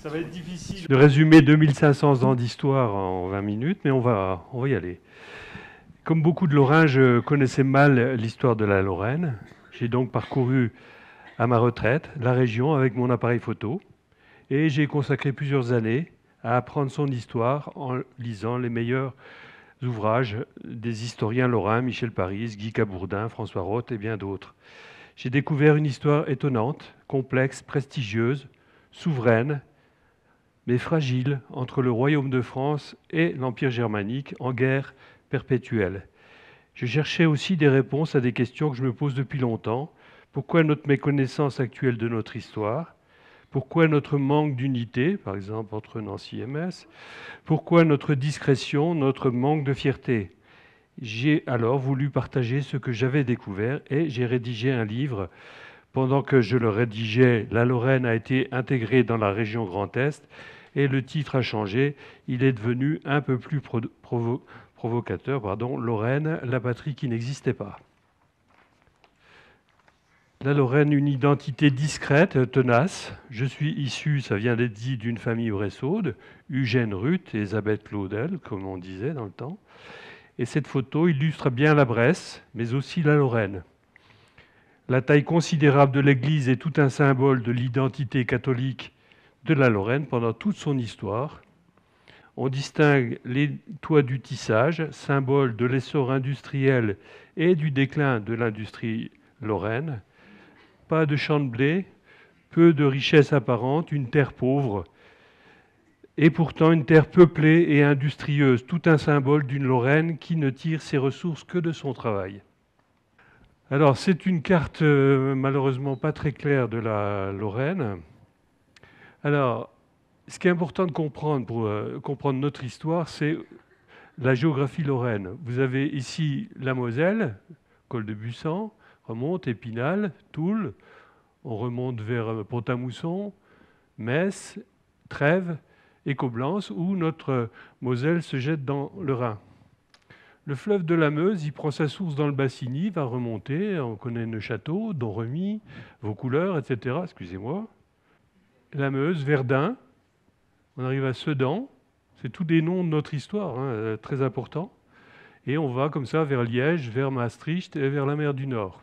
Ça va être difficile de résumer 2500 ans d'histoire en 20 minutes, mais on va y aller. Comme beaucoup de Lorrains, je connaissais mal l'histoire de la Lorraine. J'ai donc parcouru à ma retraite la région avec mon appareil photo et j'ai consacré plusieurs années à apprendre son histoire en lisant les meilleurs ouvrages des historiens lorrains, Michel Paris, Guy Cabourdin, François Roth et bien d'autres. J'ai découvert une histoire étonnante, complexe, prestigieuse, souveraine, mais fragile entre le royaume de France et l'Empire germanique en guerre perpétuelle. Je cherchais aussi des réponses à des questions que je me pose depuis longtemps. Pourquoi notre méconnaissance actuelle de notre histoire? Pourquoi notre manque d'unité, par exemple entre Nancy et Metz? Pourquoi notre discrétion, notre manque de fierté? J'ai alors voulu partager ce que j'avais découvert et j'ai rédigé un livre. Pendant que je le rédigeais, la Lorraine a été intégrée dans la région Grand Est et le titre a changé. Il est devenu un peu plus provocateur, Lorraine, la patrie qui n'existait pas. La Lorraine, une identité discrète, tenace. Je suis issu, ça vient d'être dit, d'une famille Bresaude, Eugène Ruth et Elisabeth Claudel, comme on disait dans le temps. Et cette photo illustre bien la Bresse, mais aussi la Lorraine. La taille considérable de l'église est tout un symbole de l'identité catholique de la Lorraine pendant toute son histoire. On distingue les toits du tissage, symbole de l'essor industriel et du déclin de l'industrie lorraine. Pas de champs de blé, peu de richesses apparentes, une terre pauvre, et pourtant une terre peuplée et industrieuse, tout un symbole d'une Lorraine qui ne tire ses ressources que de son travail. Alors, c'est une carte malheureusement pas très claire de la Lorraine. Alors, ce qui est important de comprendre pour comprendre notre histoire, c'est la géographie lorraine. Vous avez ici la Moselle, col de Buissan, remonte, Épinal, Toul, on remonte vers Pont-à-Mousson, Metz, Trèves et Coblence, où notre Moselle se jette dans le Rhin. Le fleuve de la Meuse, il prend sa source dans le Bassigny, va remonter, on connaît Neufchâteau, Domremy, Vaucouleurs, etc. Excusez-moi. La Meuse, Verdun, on arrive à Sedan, c'est tous des noms de notre histoire, très importants. Et on va comme ça vers Liège, vers Maastricht et vers la mer du Nord.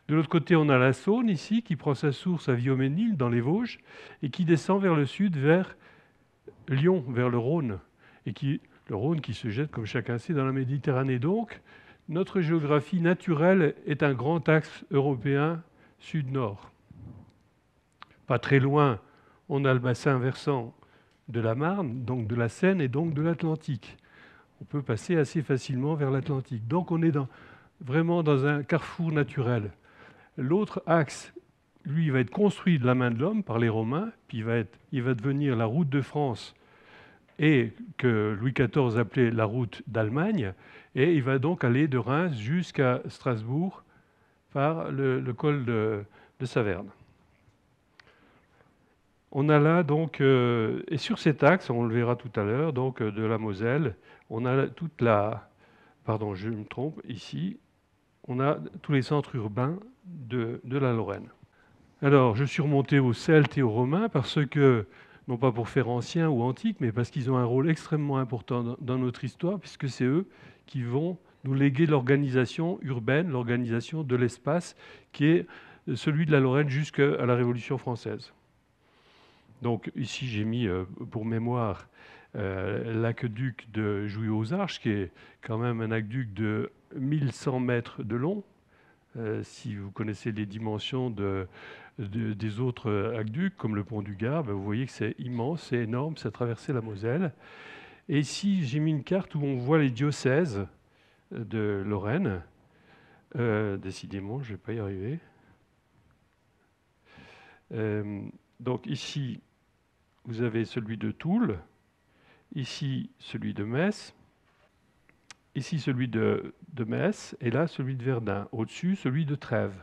De l'autre côté, on a la Saône ici, qui prend sa source à Viauménil, dans les Vosges, et qui descend vers le sud, vers Lyon, vers le Rhône, le Rhône qui se jette, comme chacun sait, dans la Méditerranée. Donc, notre géographie naturelle est un grand axe européen sud-nord. Pas très loin, on a le bassin versant de la Marne, donc de la Seine et donc de l'Atlantique. On peut passer assez facilement vers l'Atlantique. Donc, on est vraiment dans un carrefour naturel. L'autre axe, lui, va être construit de la main de l'homme par les Romains, puis il va devenir la route de France et que Louis XIV appelait la route d'Allemagne, et il va donc aller de Reims jusqu'à Strasbourg par le col de Saverne. On a là donc, et sur cet axe, on le verra tout à l'heure, donc de la Moselle, on a toute la, pardon, je me trompe, ici, on a tous les centres urbains de la Lorraine. Alors, je suis remonté aux Celtes et aux Romains parce que, non pas pour faire ancien ou antique, mais parce qu'ils ont un rôle extrêmement important dans notre histoire, puisque c'est eux qui vont nous léguer l'organisation urbaine, l'organisation de l'espace, qui est celui de la Lorraine jusqu'à la Révolution française. Donc ici, j'ai mis pour mémoire l'aqueduc de Jouy-aux-Arches, qui est quand même un aqueduc de 1100 mètres de long. Si vous connaissez les dimensions des autres aqueducs, comme le pont du Gard, vous voyez que c'est immense, c'est énorme, ça traversait la Moselle. Et ici, j'ai mis une carte où on voit les diocèses de Lorraine. Décidément, je ne vais pas y arriver. Donc ici, vous avez celui de Toul, ici celui de Metz, ici celui de Metz, et là celui de Verdun. Au-dessus, celui de Trèves.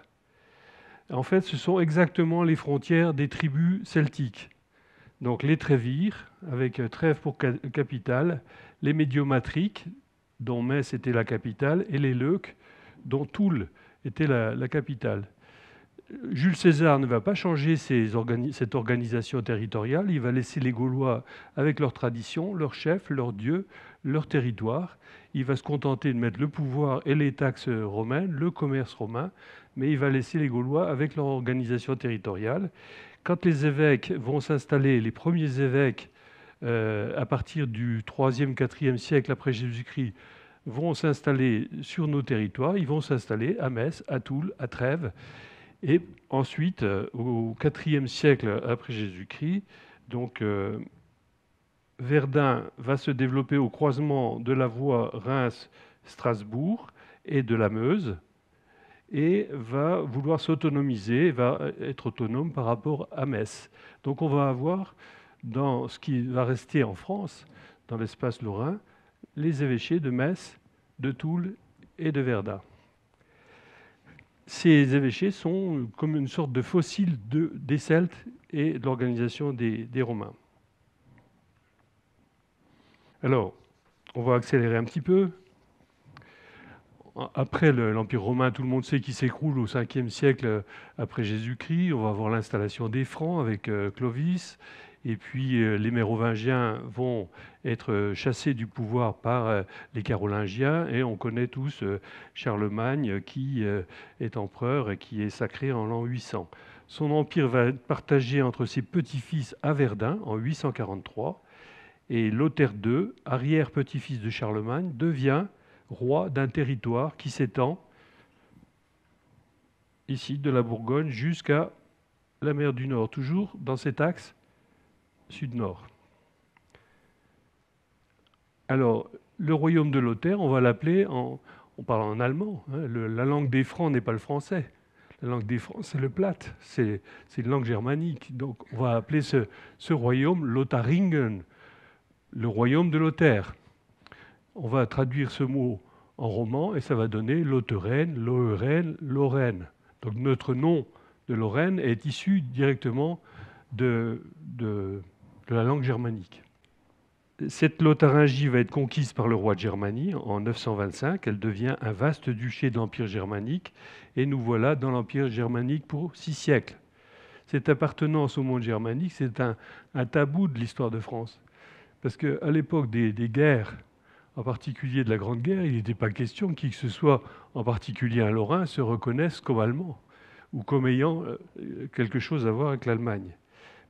En fait, ce sont exactement les frontières des tribus celtiques. Donc les Trévires, avec Trèves pour capitale, les Médiomatriques, dont Metz était la capitale, et les Leucs, dont Toul était la capitale. Jules César ne va pas changer cette organisation territoriale, il va laisser les Gaulois avec leurs traditions, leurs chefs, leurs dieux, leur territoire. Il va se contenter de mettre le pouvoir et les taxes romaines, le commerce romain, mais il va laisser les Gaulois avec leur organisation territoriale. Quand les évêques vont s'installer, les premiers évêques, à partir du 3e, 4e siècle après Jésus-Christ, vont s'installer sur nos territoires, ils vont s'installer à Metz, à Toul, à Trèves. Et ensuite, au IVe siècle après Jésus-Christ, donc Verdun va se développer au croisement de la voie Reims-Strasbourg et de la Meuse, et va vouloir s'autonomiser, va être autonome par rapport à Metz. Donc on va avoir, dans ce qui va rester en France, dans l'espace lorrain, les évêchés de Metz, de Toul et de Verdun. Ces évêchés sont comme une sorte de fossile des Celtes et de l'organisation des Romains. Alors, on va accélérer un petit peu. Après l'Empire romain, tout le monde sait qu'il s'écroule au 5e siècle après Jésus-Christ. On va avoir l'installation des Francs avec Clovis. Et puis les Mérovingiens vont être chassés du pouvoir par les Carolingiens. Et on connaît tous Charlemagne qui est empereur et qui est sacré en l'an 800. Son empire va être partagé entre ses petits-fils à Verdun en 843. Et Lothaire II, arrière-petit-fils de Charlemagne, devient roi d'un territoire qui s'étend ici de la Bourgogne jusqu'à la mer du Nord, toujours dans cet axe sud-nord. Alors, le royaume de Lothaire, on va l'appeler, on parle en allemand, hein, la langue des Francs n'est pas le français. La langue des Francs, c'est le plate, c'est une langue germanique. Donc, on va appeler ce royaume Lotharingen, le royaume de Lothaire. On va traduire ce mot en roman et ça va donner Lotheren, Loheren, Lorraine. Donc notre nom de Lorraine est issu directement de la langue germanique. Cette Lotharingie va être conquise par le roi de Germanie en 925. Elle devient un vaste duché de l'Empire germanique et nous voilà dans l'Empire germanique pour 6 siècles. Cette appartenance au monde germanique, c'est un tabou de l'histoire de France. Parce qu'à l'époque des guerres, en particulier de la Grande Guerre, il n'était pas question que qui que ce soit, en particulier un Lorrain, se reconnaisse comme allemand ou comme ayant quelque chose à voir avec l'Allemagne.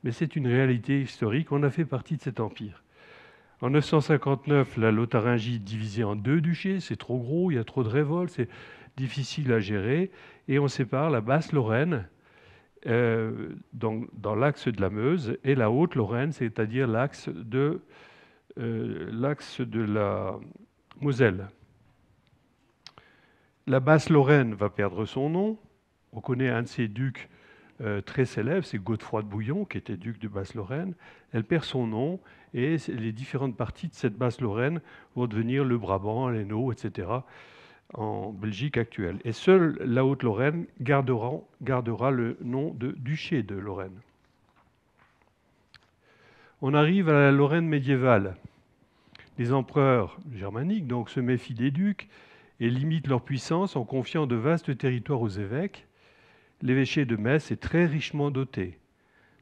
Mais c'est une réalité historique, on a fait partie de cet empire. En 959, la Lotharingie est divisée en 2 duchés, c'est trop gros, il y a trop de révoltes, c'est difficile à gérer, et on sépare la Basse-Lorraine, dans l'axe de la Meuse, et la Haute-Lorraine, c'est-à-dire l'axe de la Moselle. La Basse-Lorraine va perdre son nom. On connaît un de ses ducs très célèbres, c'est Godefroy de Bouillon, qui était duc de Basse-Lorraine. Elle perd son nom et les différentes parties de cette Basse-Lorraine vont devenir le Brabant, l'Hainaut, etc., en Belgique actuelle. Et seule la Haute-Lorraine gardera le nom de duché de Lorraine. On arrive à la Lorraine médiévale. Les empereurs germaniques donc, se méfient des ducs et limitent leur puissance en confiant de vastes territoires aux évêques. L'évêché de Metz est très richement doté.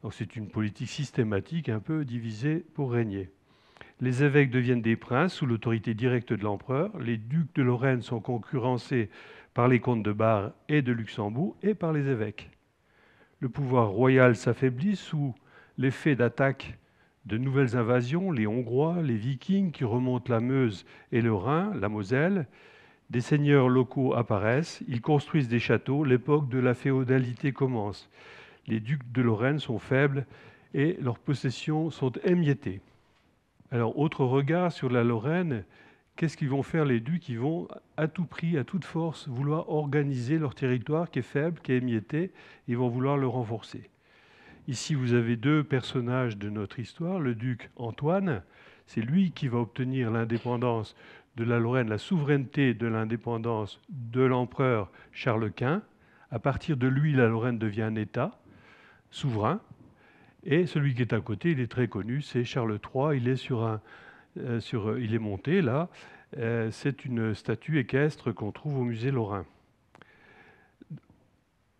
Donc c'est une politique systématique un peu divisée pour régner. Les évêques deviennent des princes sous l'autorité directe de l'empereur. Les ducs de Lorraine sont concurrencés par les comtes de Bar et de Luxembourg et par les évêques. Le pouvoir royal s'affaiblit sous l'effet d'attaques de nouvelles invasions, les Hongrois, les Vikings qui remontent la Meuse et le Rhin, la Moselle. Des seigneurs locaux apparaissent, ils construisent des châteaux, l'époque de la féodalité commence. Les ducs de Lorraine sont faibles et leurs possessions sont émiettées. Alors, autre regard sur la Lorraine, qu'est-ce qu'ils vont faire les ducs? Ils vont à tout prix, à toute force, vouloir organiser leur territoire qui est faible, qui est émietté, ils vont vouloir le renforcer. Ici, vous avez 2 personnages de notre histoire. Le duc Antoine, c'est lui qui va obtenir l'indépendance de la Lorraine, la souveraineté de l'indépendance de l'empereur Charles Quint. À partir de lui, la Lorraine devient un État souverain. Et celui qui est à côté, il est très connu, c'est Charles III. Il est, il est monté là. C'est une statue équestre qu'on trouve au musée lorrain.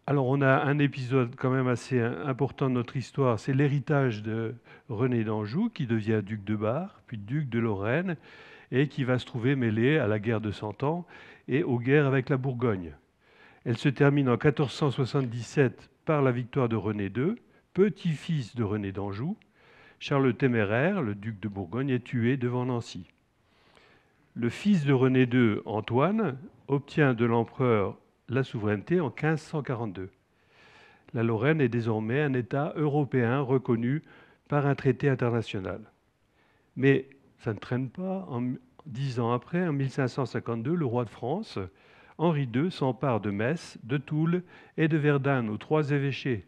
Alors, on a un épisode quand même assez important de notre histoire, c'est l'héritage de René d'Anjou, qui devient duc de Bar, puis duc de Lorraine, et qui va se trouver mêlé à la guerre de Cent Ans et aux guerres avec la Bourgogne. Elle se termine en 1477 par la victoire de René II, petit-fils de René d'Anjou. Charles le Téméraire, le duc de Bourgogne, est tué devant Nancy. Le fils de René II, Antoine, obtient de l'empereur la souveraineté en 1542. La Lorraine est désormais un État européen reconnu par un traité international. Mais ça ne traîne pas. 10 ans après, en 1552, le roi de France, Henri II, s'empare de Metz, de Toul et de Verdun, aux trois évêchés.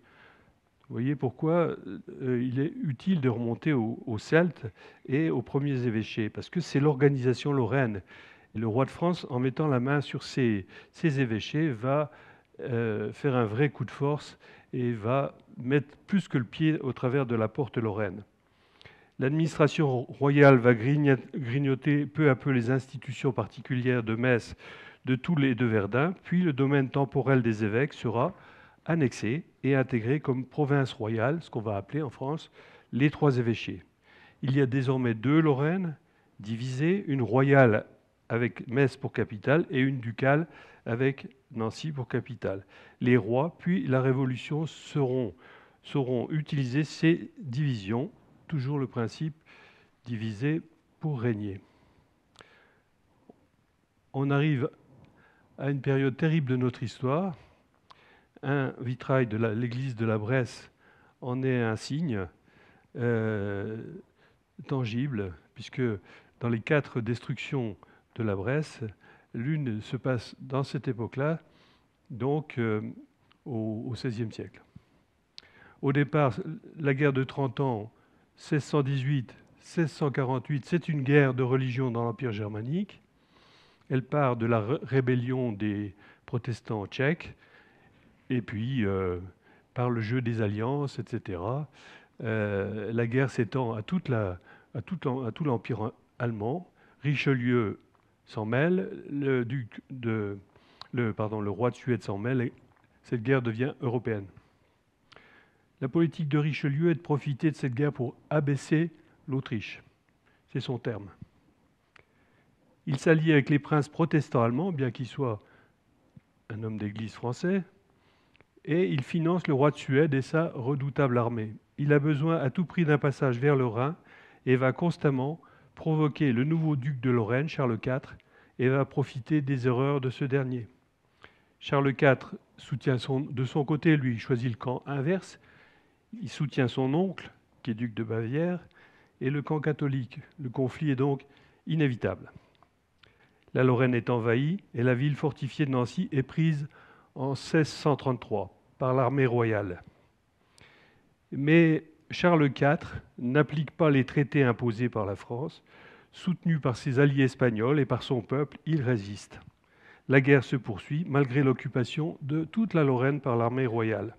Vous voyez pourquoi il est utile de remonter aux Celtes et aux premiers évêchés, parce que c'est l'organisation lorraine. Et le roi de France, en mettant la main sur ces évêchés, va faire un vrai coup de force et va mettre plus que le pied au travers de la porte lorraine. L'administration royale va grignoter peu à peu les institutions particulières de Metz, de Toul et de Verdun, puis le domaine temporel des évêques sera annexé et intégré comme province royale, ce qu'on va appeler en France les trois évêchés. Il y a désormais deux Lorraines divisées, une royale avec Metz pour capitale et une ducale avec Nancy pour capitale. Les rois, puis la Révolution sauront utiliser ces divisions, toujours le principe diviser pour régner. On arrive à une période terrible de notre histoire. Un vitrail de l'église de la Bresse en est un signe tangible, puisque dans les 4 destructions de la Bresse, l'une se passe dans cette époque-là, donc au XVIe siècle. Au départ, la guerre de 30 ans, 1618-1648, c'est une guerre de religion dans l'Empire germanique. Elle part de la rébellion des protestants tchèques, et puis par le jeu des alliances, etc. La guerre s'étend à tout l'Empire allemand. Richelieu s'en mêle, le roi de Suède s'en mêle, et cette guerre devient européenne. La politique de Richelieu est de profiter de cette guerre pour abaisser l'Autriche. C'est son terme. Il s'allie avec les princes protestants allemands, bien qu'il soit un homme d'église français, et il finance le roi de Suède et sa redoutable armée. Il a besoin à tout prix d'un passage vers le Rhin et va constamment provoquer le nouveau duc de Lorraine, Charles IV, et va profiter des erreurs de ce dernier. Charles IV soutient de son côté, lui, choisit le camp inverse. Il soutient son oncle, qui est duc de Bavière, et le camp catholique. Le conflit est donc inévitable. La Lorraine est envahie et la ville fortifiée de Nancy est prise en 1633 par l'armée royale. Mais Charles IV n'applique pas les traités imposés par la France. Soutenu par ses alliés espagnols et par son peuple, il résiste. La guerre se poursuit malgré l'occupation de toute la Lorraine par l'armée royale.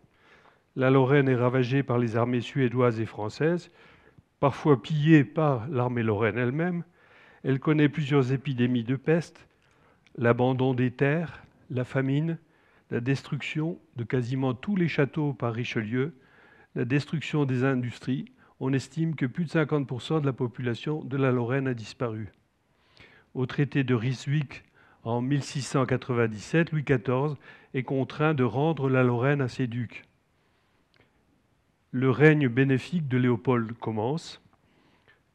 La Lorraine est ravagée par les armées suédoises et françaises, parfois pillée par l'armée lorraine elle-même. Elle connaît plusieurs épidémies de peste, l'abandon des terres, la famine, la destruction de quasiment tous les châteaux par Richelieu, la destruction des industries. On estime que plus de 50% de la population de la Lorraine a disparu. Au traité de Ryswick en 1697, Louis XIV est contraint de rendre la Lorraine à ses ducs. Le règne bénéfique de Léopold commence.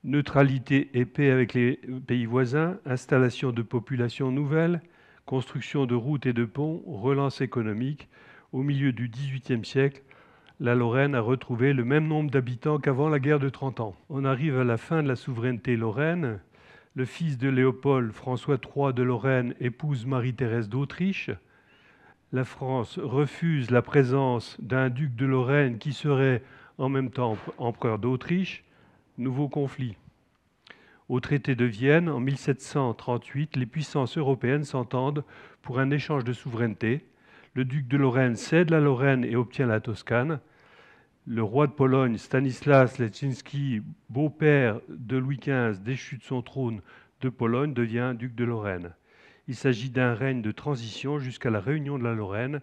Neutralité et paix avec les pays voisins, installation de populations nouvelles, construction de routes et de ponts, relance économique. Au milieu du XVIIIe siècle, la Lorraine a retrouvé le même nombre d'habitants qu'avant la guerre de 30 ans. On arrive à la fin de la souveraineté lorraine. Le fils de Léopold, François III de Lorraine, épouse Marie-Thérèse d'Autriche. La France refuse la présence d'un duc de Lorraine qui serait en même temps empereur d'Autriche. Nouveau conflit. Au traité de Vienne, en 1738, les puissances européennes s'entendent pour un échange de souveraineté. Le duc de Lorraine cède la Lorraine et obtient la Toscane. Le roi de Pologne, Stanislas Leszczynski, beau-père de Louis XV, déchu de son trône de Pologne, devient duc de Lorraine. Il s'agit d'un règne de transition jusqu'à la réunion de la Lorraine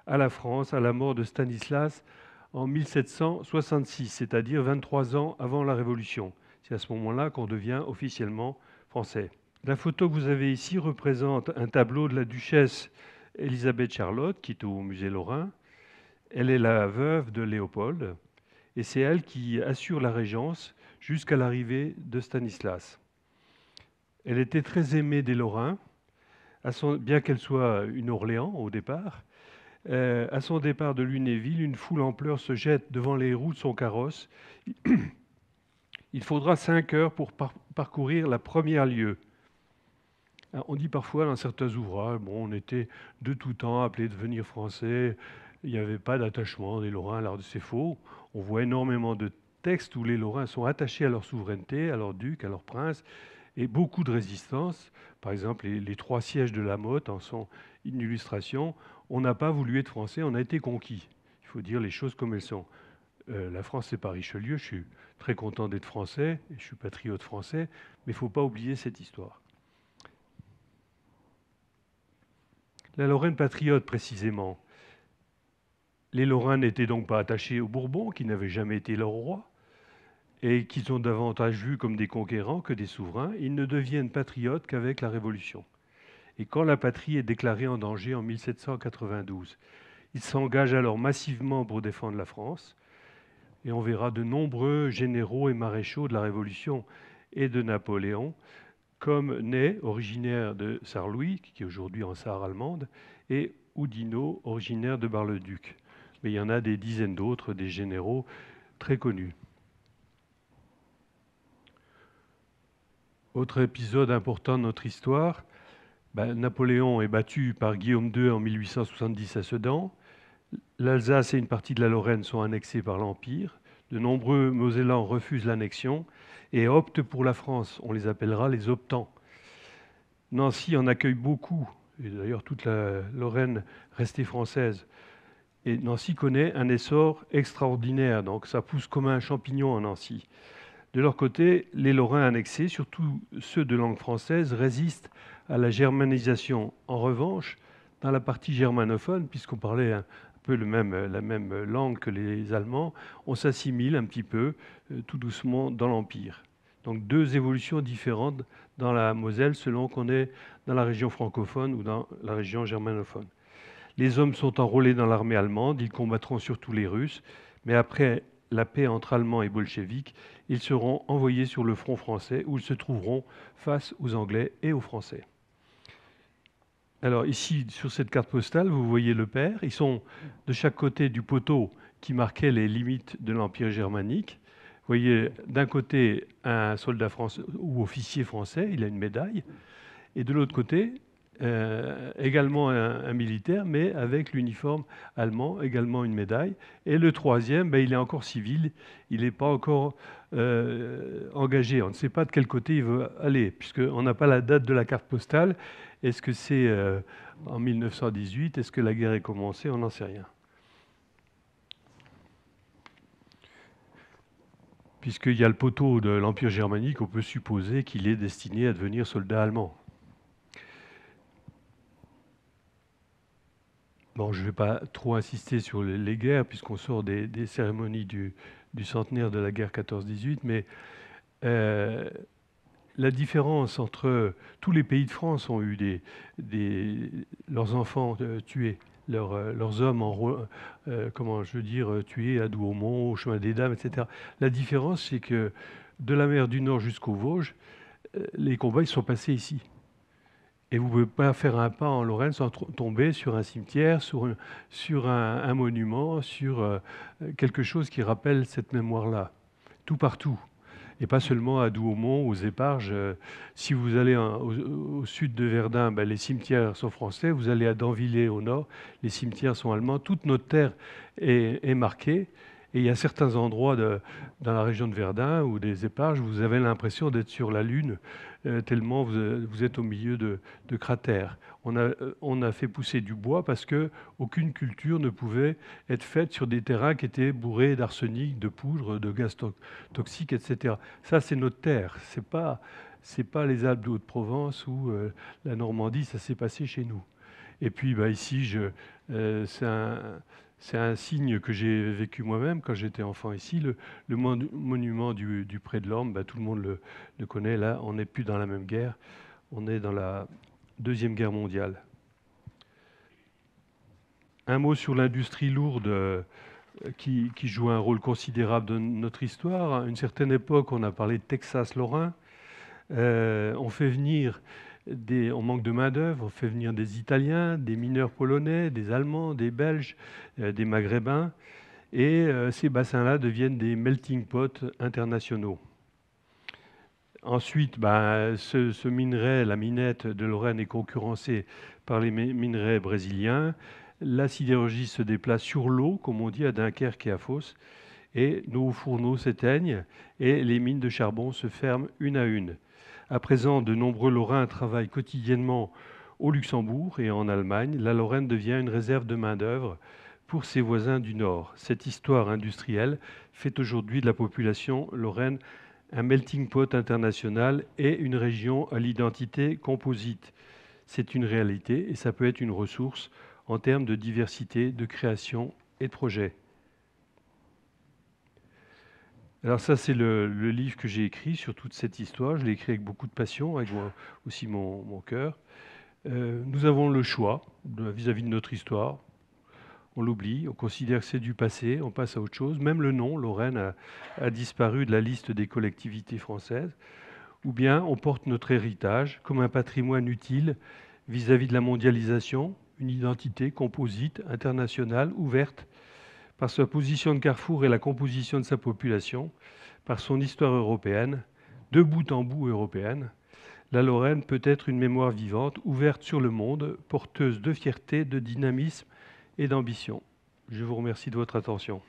à la France à la mort de Stanislas en 1766, c'est-à-dire 23 ans avant la Révolution. C'est à ce moment-là qu'on devient officiellement français. La photo que vous avez ici représente un tableau de la duchesse Élisabeth Charlotte, qui est au musée Lorrain. Elle est la veuve de Léopold, et c'est elle qui assure la régence jusqu'à l'arrivée de Stanislas. Elle était très aimée des Lorrains, bien qu'elle soit une Orléans au départ. À son départ de Lunéville, une foule en pleurs se jette devant les roues de son carrosse. Il faudra 5 heures pour parcourir la première lieue. On dit parfois dans certains ouvrages, on était de tout temps appelés à devenir français, il n'y avait pas d'attachement des Lorrains, alors c'est faux. On voit énormément de textes où les Lorrains sont attachés à leur souveraineté, à leur duc, à leur prince, et beaucoup de résistance. Par exemple, les 3 sièges de la Motte en sont une illustration. On n'a pas voulu être français, on a été conquis. Il faut dire les choses comme elles sont. La France, c'est pas Richelieu, je suis très content d'être français, et je suis patriote français, mais il ne faut pas oublier cette histoire. La Lorraine patriote, précisément. Les Lorrains n'étaient donc pas attachés aux Bourbons, qui n'avaient jamais été leur roi, et qu'ils ont davantage vus comme des conquérants que des souverains. Ils ne deviennent patriotes qu'avec la Révolution. Et quand la patrie est déclarée en danger en 1792, ils s'engagent alors massivement pour défendre la France. Et on verra de nombreux généraux et maréchaux de la Révolution et de Napoléon, comme Ney, originaire de Sarre-Louis, qui est aujourd'hui en Sarre allemande, et Oudinot, originaire de Bar-le-Duc. Mais il y en a des dizaines d'autres, des généraux très connus. Autre épisode important de notre histoire, Napoléon est battu par Guillaume II en 1870 à Sedan. L'Alsace et une partie de la Lorraine sont annexées par l'Empire. De nombreux Mosellans refusent l'annexion et optent pour la France. On les appellera les optants. Nancy en accueille beaucoup, et d'ailleurs toute la Lorraine restée française. Et Nancy connaît un essor extraordinaire, donc ça pousse comme un champignon à Nancy. De leur côté, les Lorrains annexés, surtout ceux de langue française, résistent à la germanisation. En revanche, dans la partie germanophone, puisqu'on parlait un peu la même langue que les Allemands, on s'assimile un petit peu, tout doucement, dans l'Empire. Donc 2 évolutions différentes dans la Moselle selon qu'on est dans la région francophone ou dans la région germanophone. Les hommes sont enrôlés dans l'armée allemande, ils combattront surtout les Russes, mais après la paix entre Allemands et bolcheviks, ils seront envoyés sur le front français où ils se trouveront face aux Anglais et aux Français. Alors ici, sur cette carte postale, vous voyez le père. Ils sont de chaque côté du poteau qui marquait les limites de l'Empire germanique. Vous voyez d'un côté un soldat français ou officier français, il a une médaille, et de l'autre côté, également un militaire, mais avec l'uniforme allemand, également une médaille. Et le troisième, il est encore civil, il n'est pas encore engagé. On ne sait pas de quel côté il veut aller, puisqu'on n'a pas la date de la carte postale. Est-ce que c'est en 1918? Est-ce que la guerre est commencée? On n'en sait rien. Puisqu'il y a le poteau de l'Empire germanique, on peut supposer qu'il est destiné à devenir soldat allemand. Bon, je ne vais pas trop insister sur les guerres, puisqu'on sort des cérémonies du centenaire de la guerre 14-18, mais la différence entre tous les pays de France ont eu leurs enfants tués, leurs hommes tués à Douaumont, au chemin des Dames, etc. La différence, c'est que de la mer du Nord jusqu'aux Vosges, les combats ils sont passés ici. Et vous ne pouvez pas faire un pas en Lorraine sans tomber sur un cimetière, sur un monument, sur quelque chose qui rappelle cette mémoire-là. Tout partout. Et pas seulement à Douaumont, aux Éparges. Si vous allez au sud de Verdun, les cimetières sont français. Vous allez à Danvillers au nord, les cimetières sont allemands. Toute notre terre est marquée. Et il y a certains endroits dans la région de Verdun ou des Éparges, vous avez l'impression d'être sur la Lune, tellement vous êtes au milieu de cratères. On a fait pousser du bois parce qu'aucune culture ne pouvait être faite sur des terrains qui étaient bourrés d'arsenic, de poudre, de gaz toxiques, etc. Ça, c'est notre terre. C'est pas les Alpes de Haute-Provence ou la Normandie, ça s'est passé chez nous. Et puis ici, c'est un signe que j'ai vécu moi-même quand j'étais enfant ici. Le monument du Pré de l'Orme, tout le monde le connaît. Là, on n'est plus dans la même guerre. On est dans la Deuxième Guerre mondiale. Un mot sur l'industrie lourde qui joue un rôle considérable dans notre histoire. À une certaine époque, on a parlé de Texas-Lorrain. On fait venir on manque de main-d'œuvre, on fait venir des Italiens, des mineurs polonais, des Allemands, des Belges, des Maghrébins. Et ces bassins-là deviennent des melting pots internationaux. Ensuite, ce minerai, la minette de Lorraine, est concurrencée par les minerais brésiliens. La sidérurgie se déplace sur l'eau, comme on dit à Dunkerque et à Fos, et nos fourneaux s'éteignent et les mines de charbon se ferment une à une. À présent, de nombreux Lorrains travaillent quotidiennement au Luxembourg et en Allemagne. La Lorraine devient une réserve de main-d'œuvre pour ses voisins du Nord. Cette histoire industrielle fait aujourd'hui de la population lorraine un melting pot international et une région à l'identité composite. C'est une réalité et ça peut être une ressource en termes de diversité, de création et de projet. Alors ça, c'est le livre que j'ai écrit sur toute cette histoire. Je l'ai écrit avec beaucoup de passion, avec aussi mon cœur. Nous avons le choix vis-à-vis de notre histoire. On l'oublie, on considère que c'est du passé, on passe à autre chose. Même le nom, Lorraine, a disparu de la liste des collectivités françaises. Ou bien on porte notre héritage comme un patrimoine utile vis-à-vis de la mondialisation, une identité composite, internationale, ouverte, par sa position de carrefour et la composition de sa population, par son histoire européenne, de bout en bout européenne. La Lorraine peut être une mémoire vivante, ouverte sur le monde, porteuse de fierté, de dynamisme et d'ambition. Je vous remercie de votre attention.